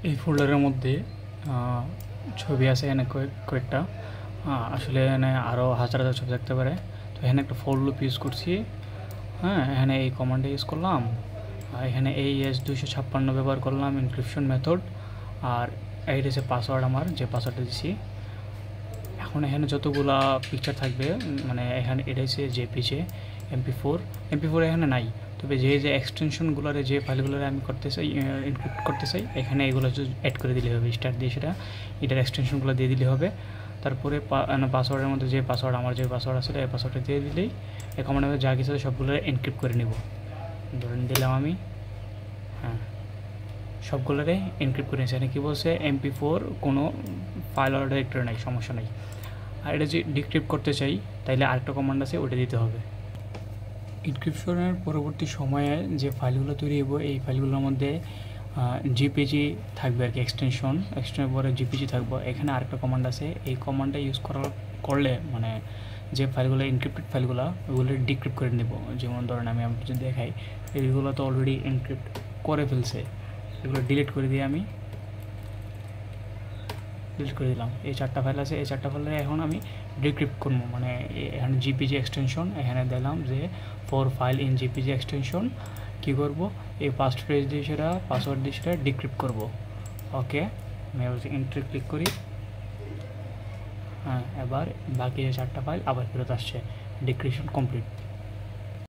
এই ফোল্ডারের মধ্যে ছবি আছে এখানে কয়েকটা, আসলে এখানে আরও হাজার হাজার ছবি থাকতে পারে। তো এখানে একটা ফর লুপ ইউজ করছি। হ্যাঁ, এখানে এই কমান্ডে ইউজ করলাম, এখানে AES 256 ব্যবহার করলাম এনক্রিপশন মেথড, আর এইটা হচ্ছে পাসওয়ার্ড, আমার যে পাসওয়ার্ডটা দিছি। এখন এখানে যতগুলা পিকচার থাকবে, মানে এখানে এটা হচ্ছে জেপিজে, MP4 এখানে নাই, তবে যে যে এক্সটেনশনগুলোর যে ফাইলগুলোর আমি করতে চাই, ইনক্লুড করতে চাই, এখানে এগুলো অ্যাড করে দিলে হবে, স্টার্ট দিয়ে সেটা এটার এক্সটেনশনগুলো দিয়ে দিলে হবে। তারপরে পাসওয়ার্ডের মধ্যে যে পাসওয়ার্ড, আমার যে পাসওয়ার্ড আছে এই পাসওয়ার্ডটা দিয়ে দিলেই এখন আমি যা কিছু সবগুলো এনক্রিপ্ট করে নিব। ধরেন দিলাম আমি, হ্যাঁ, সবগুলোরে এনক্রিপ্ট করে নিয়েছি। এখানে কী বলছে, MP4 কোনো ফাইল অর্ডার ডিরেক্টরি নাই, সমস্যা নাই। আর এটা যে ডিক্রিপ্ট করতে চাই তাইলে আরেকটা কমান্ড আছে, ওটা দিতে হবে। ইনক্রিপশনের পরবর্তী সময়ে যে ফাইলগুলো তৈরি হবো, এই ফাইলগুলোর মধ্যে জিপিজি থাকবে আর কি, এক্সটেনশনের পরে জিপিজি থাকবে। এখানে আরেকটা কমান্ড আছে, এই কমান্ডটা ইউজ করলে মানে যে ফাইলগুলো এনক্রিপ্টেড ফাইলগুলো ওগুলো ডিক্রিপ্ট করে নেব। যেমন ধরেন আমি যদি দেখাই, এইগুলো তো অলরেডি এনক্রিপ্ট করে ফেলছে, এগুলো ডিলিট করে দিয়ে আমি ডিলিট করে দিলাম। এই 4টা ফাইল আছে, এই 4টা ফাইলে এখন আমি ডিক্রিপ্ট করবো, মানে এখানে জিপিজি এক্সটেনশন এখানে দিলাম যে for file in GPG extension. কী করবো, এই ফার্স্ট পেজ দিয়ে সেটা পাসওয়ার্ড দিয়ে সেটা ডিক্রিপ্ট করবো। ওকে, আমি এন্ট্রি ক্লিক করি। হ্যাঁ, এবার বাকি যে 4টা ফাইল আবার ফেরত আসছে, ডিক্রিপশন কমপ্লিট।